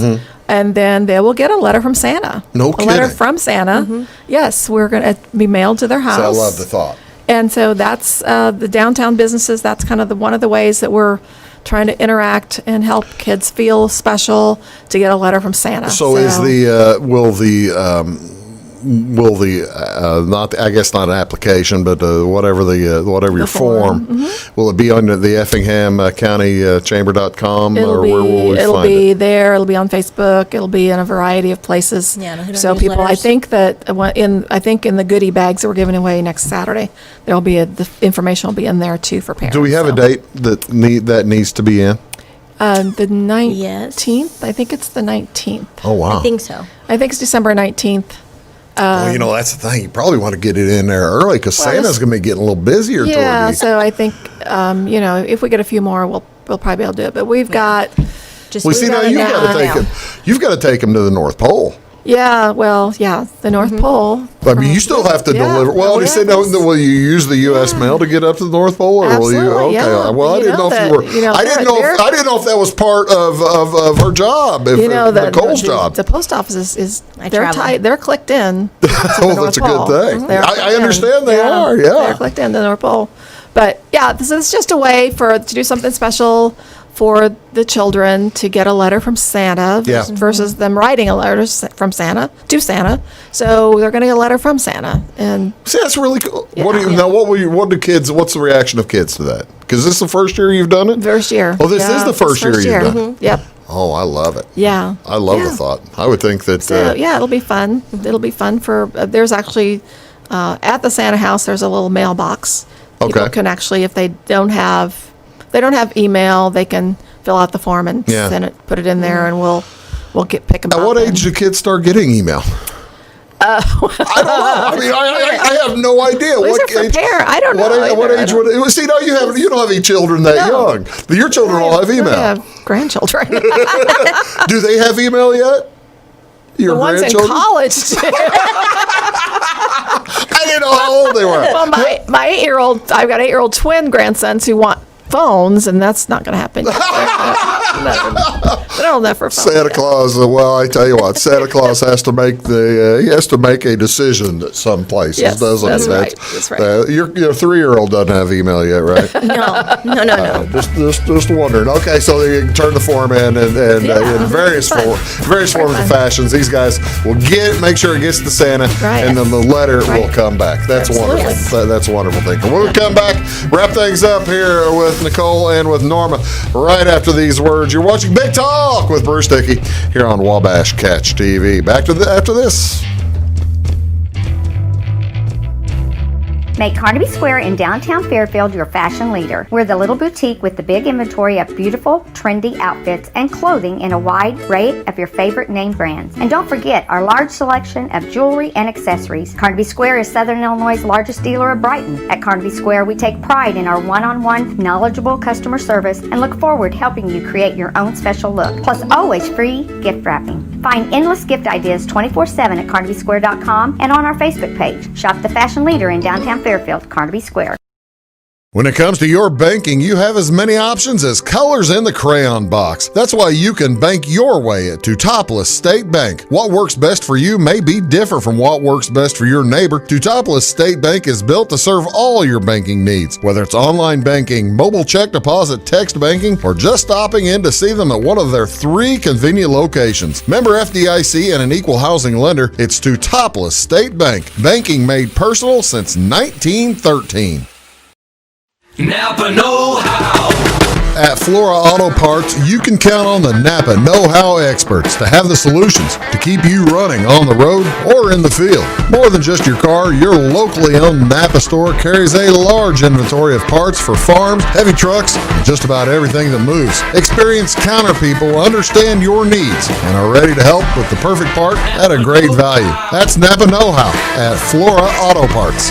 And then they will get a letter from Santa. No A kidding. letter from Santa. Yes, we're going to be mailed to their house. So I love the thought. And so that's the downtown businesses. That's kind of one of the ways that we're trying to interact and help kids feel special to get a letter from Santa. So is will the not, I guess not an application, but whatever your form, will it be on the Effingham County Chamber.com, or where will we find it? It'll be there. It'll be on Facebook. It'll be in a variety of places. Yeah, no, so people, I think in the goodie bags that we're giving away next Saturday, there'll be the information will be in there too for parents. Do we have a date that needs to be in? The 19th. Yes. I think it's the 19th. Oh wow! I think so. I think it's December 19th. Well, that's the thing. You probably want to get it in there early because Santa's going to be getting a little busier. Yeah, toward so I think if we get a few more, we'll probably be able to do it. But we've got. Well, see, now you've got to take them to the North Pole. Yeah, the North Pole. I mean, you still have to deliver. Well, you said, will you use the U.S. mail to get up to the North Pole, or Absolutely, will you? Okay. yeah. Well, I didn't know if you were. I didn't know if that was part of her job. Nicole's job. The post office is they're travel. tight. They're clicked in. Oh, that's a good thing. I understand they are. Yeah, they're clicked in the North Pole. But yeah, this is just a way to do something special for the children to get a letter from Santa versus them writing a letter from Santa to Santa. So they're going to get a letter from Santa, and see, that's really cool. Yeah, what's the reaction of kids to that? Because this is the first year you've done it. First year. Oh, this is the first year you've done it. Yep. Oh, I love it. Yeah. I love the thought. I would think that. So it'll be fun. It'll be fun for. There's actually at the Santa house. There's a little mailbox. Okay. People can actually, if they don't have email, they can fill out the form and send it, put it in there, and we'll pick them up. At what age do kids start getting email? I don't know. I mean, I have no idea. What age? I don't know. What age would it? See, no, you don't have any children that young. Your children all have email. I have grandchildren. Do they have email yet? Your the ones in college. I didn't know how old they were. Well, my 8-year-old, I've got 8-year-old twin grandsons who want phones, and that's not going to happen yet. They're old enough for phones. Santa Claus. Well, I tell you what, Santa Claus has to make a decision at some places, doesn't he? That's right. Your 3-year-old doesn't have email yet, right? No. Just wondering. Okay, so you can turn the form in, and in various forms and fashions, these guys will make sure it gets to Santa, and then the letter will come back. That's wonderful. That's a wonderful thing. When we come back, wrap things up here with Nicole and with Norma right after these words. You're watching Big Talk with Bruce Dickey here on Wabash Catch TV. Back to after this. Make Carnaby Square in downtown Fairfield your fashion leader. We're the little boutique with the big inventory of beautiful, trendy outfits and clothing in a wide array of your favorite name brands. And don't forget our large selection of jewelry and accessories. Carnaby Square is Southern Illinois' largest dealer of Brighton. At Carnaby Square, we take pride in our one-on-one, knowledgeable customer service and look forward to helping you create your own special look. Plus, always free gift wrapping. Find endless gift ideas 24/7 at CarnabySquare.com and on our Facebook page. Shop the fashion leader in downtown Fairfield, Carnaby Square. When it comes to your banking, you have as many options as colors in the crayon box. That's why you can bank your way at Teutopolis State Bank. What works best for you may be different from what works best for your neighbor. Teutopolis State Bank is built to serve all your banking needs, whether it's online banking, mobile check deposit, text banking, or just stopping in to see them at one of their 3 convenient locations. Member FDIC and an equal housing lender, it's Teutopolis State Bank. Banking made personal since 1913. Napa know-how. At Flora Auto Parts, you can count on the Napa know-how experts to have the solutions to keep you running on the road or in the field. More than just your car, your locally owned Napa store carries a large inventory of parts for farms, heavy trucks, and just about everything that moves. Experienced counter people understand your needs and are ready to help with the perfect part at a great value. That's Napa know-how at Flora Auto Parts.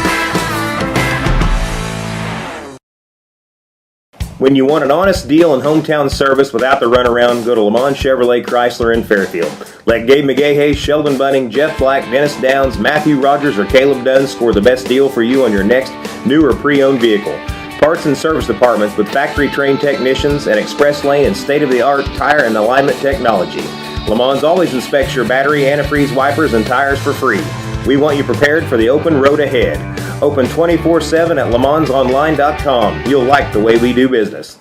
When you want an honest deal and hometown service without the runaround, go to Lamont Chevrolet Chrysler in Fairfield. Let Gabe McGahey, Sheldon Bunning, Jeff Black, Dennis Downs, Matthew Rogers, or Caleb Dunn score the best deal for you on your next new or pre-owned vehicle. Parts and service departments with factory-trained technicians and express lane and state-of-the-art tire and alignment technology. Lamont always inspects your battery, antifreeze, wipers, and tires for free. We want you prepared for the open road ahead. Open 24/7 at LeMansOnline.com. You'll like the way we do business.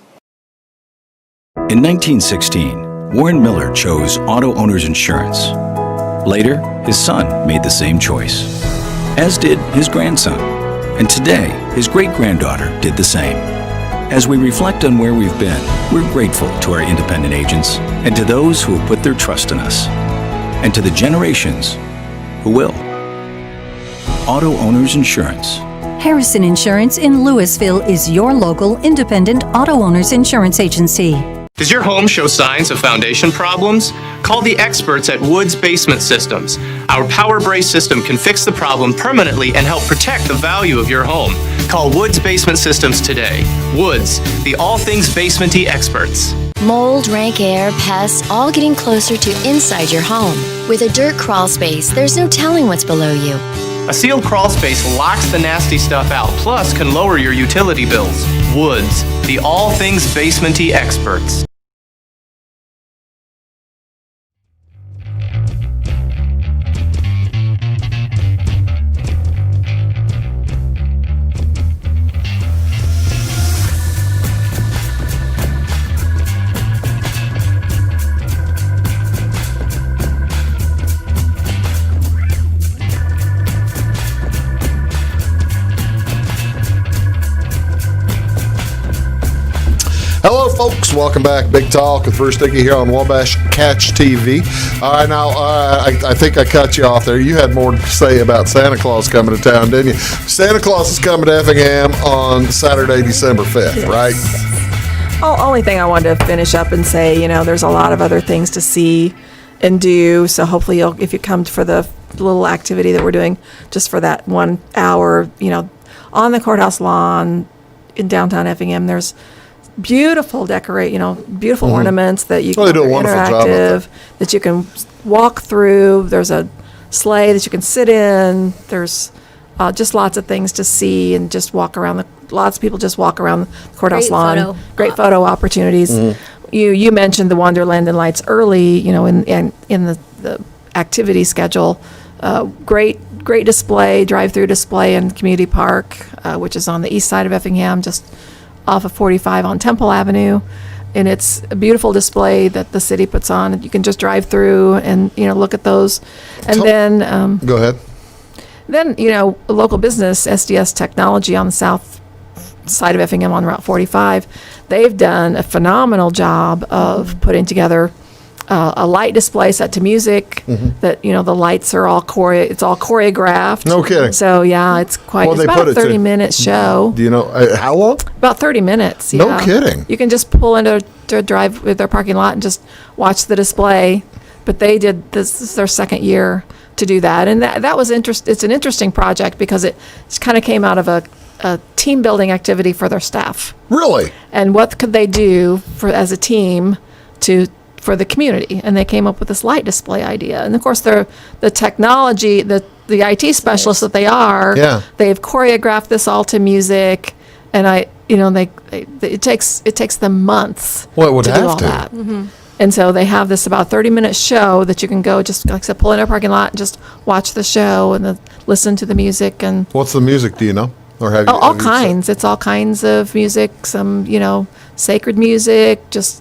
In 1916, Warren Miller chose Auto Owners Insurance. Later, his son made the same choice, as did his grandson. And today, his great-granddaughter did the same. As we reflect on where we've been, we're grateful to our independent agents and to those who have put their trust in us, and to the generations who will. Auto Owners Insurance. Harrison Insurance in Louisville is your local independent auto owners insurance agency. Does your home show signs of foundation problems? Call the experts at Woods Basement Systems. Our Power Brace system can fix the problem permanently and help protect the value of your home. Call Woods Basement Systems today. Woods, the all things basement-y experts. Mold, rank air, pests, all getting closer to inside your home. With a dirt crawl space, there's no telling what's below you. A sealed crawl space locks the nasty stuff out, plus can lower your utility bills. Woods, the all things basement-y experts. Hello, folks. Welcome back. Big Talk with Bruce Dickey here on Wabash Catch TV. All right, now, I think I cut you off there. You had more to say about Santa Claus coming to town, didn't you? Santa Claus is coming to Effingham on Saturday, December 5th, yes. Right? Oh, only thing I wanted to finish up and say, there's a lot of other things to see and do. So hopefully if you come for the little activity that we're doing just for that 1 hour, on the courthouse lawn in downtown Effingham, there's beautiful beautiful ornaments that you can they do a wonderful interactive job that you can walk through. There's a sleigh that you can sit in. There's just lots of things to see and just walk around. Lots of people just walk around the courthouse lawn. Great photo opportunities. You mentioned the Wonderland and Lights early. In the activity schedule. Great display, drive-through display in Community Park, which is on the east side of Effingham, just off of 45 on Temple Avenue, and it's a beautiful display that the city puts on. You can just drive through and look at those, and then go ahead. Then local business SDS Technology on the south side of Effingham on Route 45. They've done a phenomenal job of putting together a light display set to music. That the lights are all it's all choreographed. No kidding. So yeah, it's quite. It's about a 30-minute show. Do you know how long? About 30 minutes. Yeah. No kidding. You can just pull into a drive with their parking lot and just watch the display. But they did this is their second year to do that, and that was It's an interesting project because it kind of came out of a team building activity for their staff. Really? And what could they do as a team for the community, and they came up with this light display idea. And of course, the technology, the IT specialists that they are, they've choreographed this all to music, and it takes them months Well, it would to have do all to. that. And so they have this about 30-minute show that you can go just, like I said, pull in a parking lot and just watch the show and then listen to the music. And What's the music, do you know? Or have you, all have you kinds. It's all kinds of music, some, sacred music, just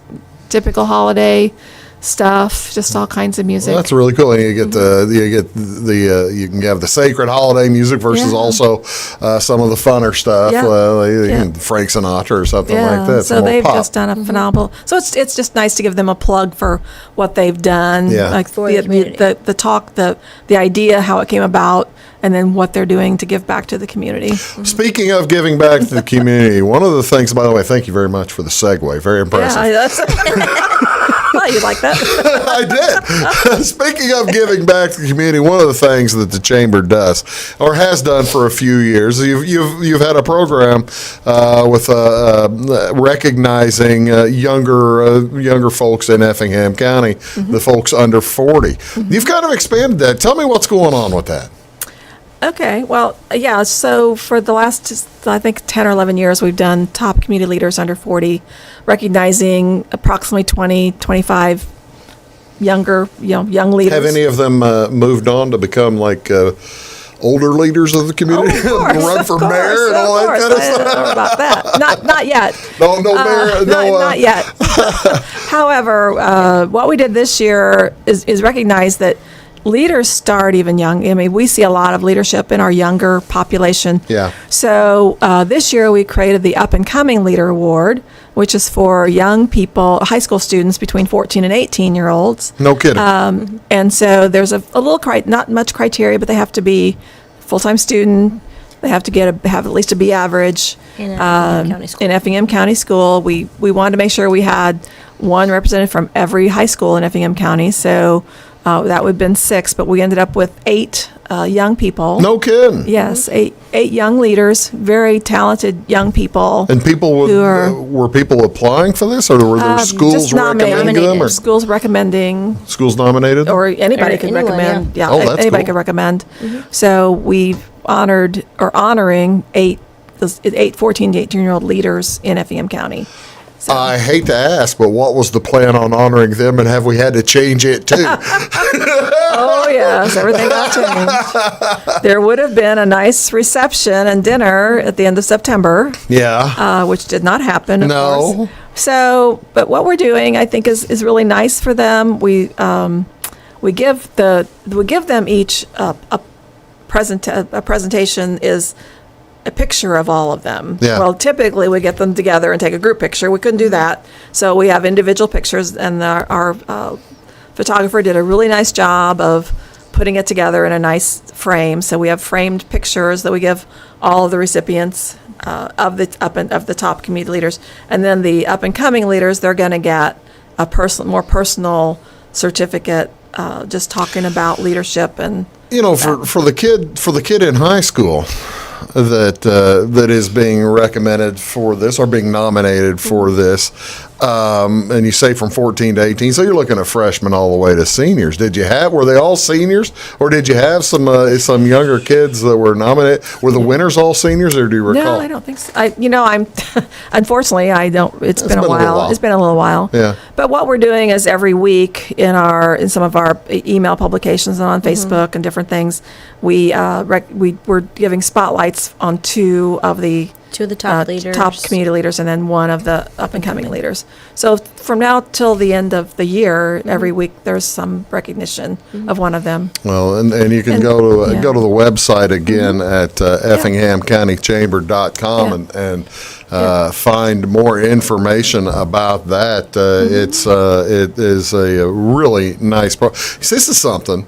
typical holiday stuff, just all kinds of music. Well, that's really cool. And you can have the sacred holiday music versus Yeah. also some of the funner stuff, Yeah. Frank Sinatra or something like that. So some more they've pop. just done a phenomenal. So it's just nice to give them a plug for what they've done. Yeah. Like For the community. the talk, the idea, how it came about, and then what they're doing to give back to the community. Speaking of giving back to the community, one of the things, by the way, thank you very much for the segue. Very impressive. Yeah, that's. Well, you like that? I did. Speaking of giving back to the community, one of the things that the chamber does, or has done for a few years, you've had a program with recognizing younger folks in Effingham County, the folks under 40. You've kind of expanded that. Tell me what's going on with that. Okay, well, yeah, so for the last, I think, 10 or 11 years, we've done top community leaders under 40, recognizing approximately 20, 25 young leaders. Have any of them moved on to become like older leaders of the community? Run for mayor and all that kind of stuff? I don't know about that. Not yet. No mayor? Not yet. However, what we did this year is recognize that leaders start even young. I mean, we see a lot of leadership in our younger population. Yeah. So this year we created the Up and Coming Leader Award, which is for young people, high school students between 14 and 18-year-olds. No kidding. And so there's a little, not much criteria, but they have to be full-time student. They have to have at least a B average In Effingham County School. in Effingham County School. We wanted to make sure we had one representative from every high school in Effingham County. So that would have been 6, but we ended up with 8 young people. No kidding. Yes, eight young leaders, very talented young people. And people were people applying for this, or were there schools just recommending them, or schools recommending, schools nominated? or anybody Or could anyone, recommend. yeah. Oh, that's anybody cool. could recommend. So we've honoring 8 14 to 18-year-old leaders in Effingham County. So. I hate to ask, but what was the plan on honoring them, and have we had to change it too? Oh, yes, everything got changed. There would have been a nice reception and dinner at the end of September, Yeah. which did not happen, of No. course. So, but what we're doing, I think, is really nice for them. We give them each a presentation is a picture of all of them. Yeah. Well, typically we get them together and take a group picture. We couldn't do that, so we have individual pictures, and our photographer did a really nice job of putting it together in a nice frame. So we have framed pictures that we give all of the recipients of the top community leaders, and then the up and coming leaders, they're going to get a more personal certificate, just talking about leadership and. For the kid in high school that is being recommended for this or being nominated for this, and you say from 14 to 18, so you're looking at freshmen all the way to seniors. Were they all seniors, or did you have some younger kids that were nominated? Were the winners all seniors, or do you recall? No, I don't think so. I'm unfortunately I don't. It's been a while. It's been a little while. Yeah. But what we're doing is every week in some of our email publications and on Facebook and different things, we're giving spotlights on 2 of the top leaders. top community leaders, and then 1 of the up and coming leaders. So from now till the end of the year, every week there's some recognition of one of them. Well, and you can go to the website again at effinghamcountychamber.com and find more information about that. It is a really nice this is something.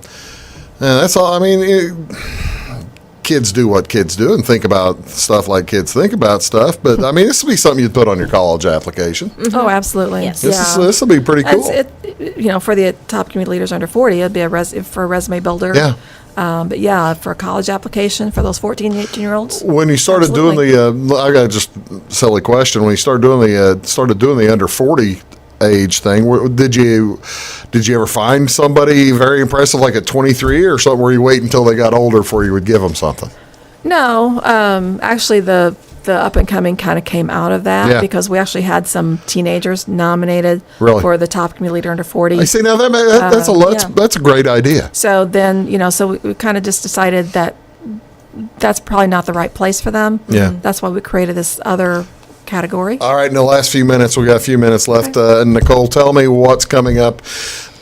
That's all. I mean, kids do what kids do and think about stuff like kids think about stuff. But I mean, this would be something you'd put on your college application. Oh, absolutely. Yes. This will be pretty cool. For the top community leaders under 40, it'd be for a resume builder. Yeah. But yeah, for a college application for those 14, 18-year-olds. When you started doing I got just a silly question. When you started doing the under 40 age thing, did you ever find somebody very impressive, like at 23 or something, where you wait until they got older before you would give them something? No, actually, the the up and coming kind of came out of that Yeah. because we actually had some teenagers nominated Really? for the top community leader under 40. I see. Now that's a great idea. So then, so we kind of just decided that that's probably not the right place for them. Yeah. That's why we created this other category. All right, in the last few minutes, we got a few minutes left. Nicole, tell me what's coming up.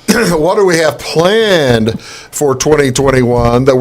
What do we have planned for 2021 that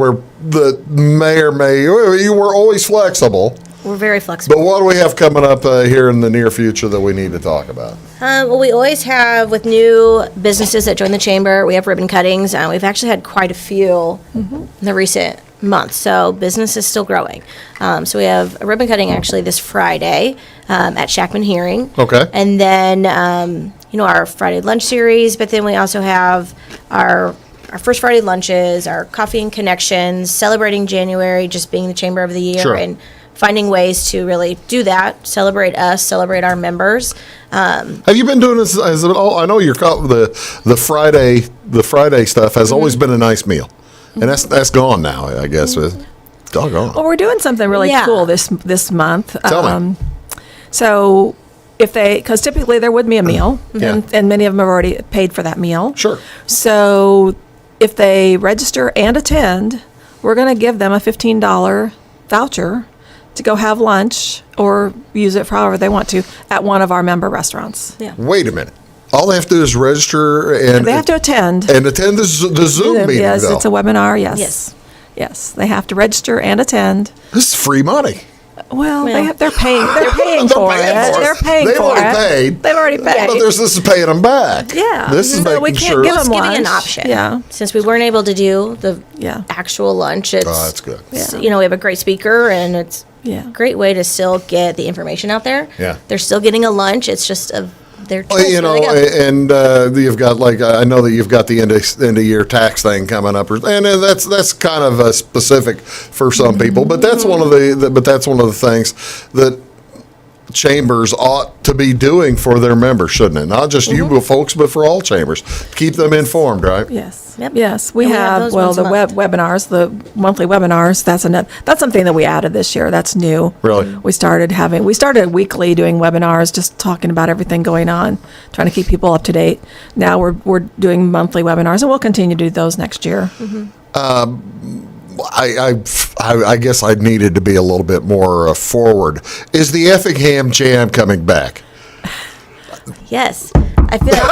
you were always flexible, We're very flexible. but what do we have coming up here in the near future that we need to talk about? Well, we always have, with new businesses that join the chamber, we have ribbon cuttings. We've actually had quite a few in the recent months, so business is still growing. So we have a ribbon cutting actually this Friday at Shackman Hearing. Okay. And then, our Friday lunch series, but then we also have our first Friday lunches, our coffee and connections, celebrating January, just being the chamber of the year, Sure. and finding ways to really do that, celebrate us, celebrate our members. Have you been doing this? I know the Friday stuff has always been a nice meal, and that's gone now. I guess. Doggone. Well, we're doing something really cool this month. Tell me. So because typically there would be a meal, Yeah. and many of them have already paid for that meal. Sure. So if they register and attend, we're going to give them a $15 voucher to go have lunch or use it for however they want to at one of our member restaurants. Yeah. Wait a minute. All they have to do is register and They have to attend. And attend the Zoom meeting. Yes, though. it's a webinar. Yes. Yes. Yes, they have to register and attend. This is free money. Well, they're paying. They're paying They're for paying it. for it. They're paying They've for already it. paid. They've already paid. But this is paying them back. Yeah. This is So we making can't sure. give them It's giving an lunch. option. Yeah. Since we weren't able to do the actual lunch, it's that's good. we have a great speaker, and it's a great way to still get the information out there. Yeah. They're still getting a lunch. It's just their choice. Well, and you've got I know that you've got the end of year tax thing coming up, and that's kind of a specific for some people, but that's one of the things that chambers ought to be doing for their members, shouldn't it? Not just you folks, but for all chambers. Keep them informed, right? Yes. Yep. Yes, we And we have have. those Well, once the a month. webinars, the monthly webinars. That's something that we added this year. That's new. Really? We started weekly doing webinars, just talking about everything going on, trying to keep people up to date. Now we're doing monthly webinars, and we'll continue to do those next year. I guess I needed to be a little bit more forward. Is the Effingham Jam coming back? Yes. I feel like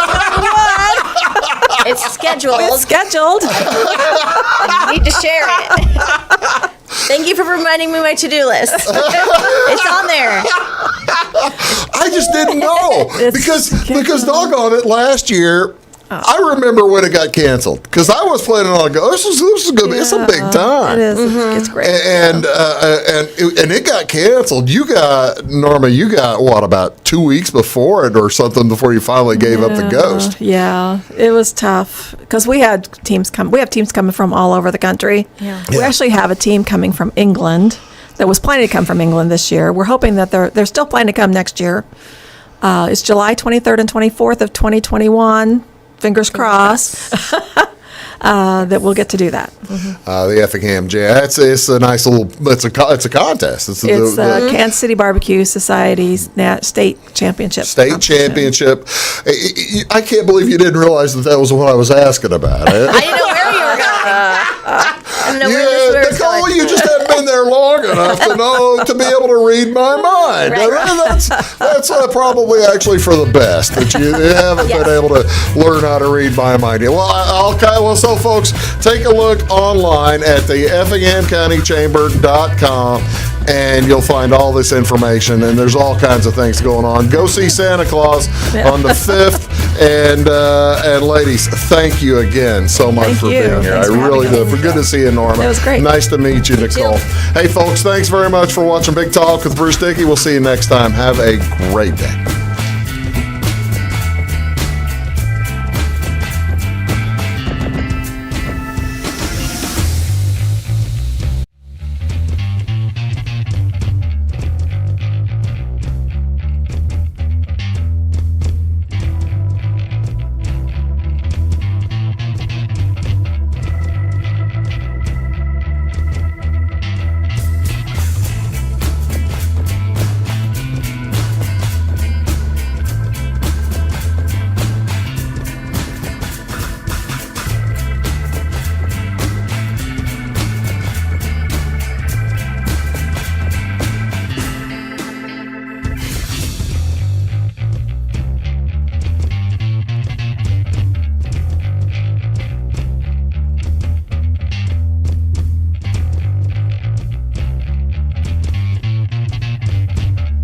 it's scheduled. It's scheduled. I need to share it. Thank you for reminding me my to-do list. It's on there. I just didn't know because doggone it, last year I remember when it got canceled because I was planning on going. This is going to be it's a big time. It is. It's great. And it got canceled. You got Norma. You got what about 2 weeks before it or something before you finally gave up the ghost. Yeah, it was tough because we had teams come. We have teams coming from all over the country. Yeah. We actually have a team coming from England that was planning to come from England this year. We're hoping that they're still planning to come next year. It's July 23rd and 24th of 2021. Fingers crossed that we'll get to do that. The Effingham Jam. It's a nice little. It's a contest. It's Kansas City Barbecue Society's state championship. State championship. I can't believe you didn't realize that was what I was asking about. I didn't know where you were going. I didn't know where this was Nicole, going. you just haven't been there long enough to be able to read my mind. Right. That's probably actually for the best that you haven't been able to learn how to read my mind. Well, so folks, take a look online at the EffinghamCountyChamber.com and you'll find all this information, and there's all kinds of things going on. Go see Santa Claus on the 5th, and ladies, thank you again so much for being here. Thanks I for really having do. us. Good to see you, Norma. It was great. Nice to meet you, Nicole. Hey, folks, thanks very much for watching Big Talk with Bruce Dickey. We'll see you next time. Have a great day.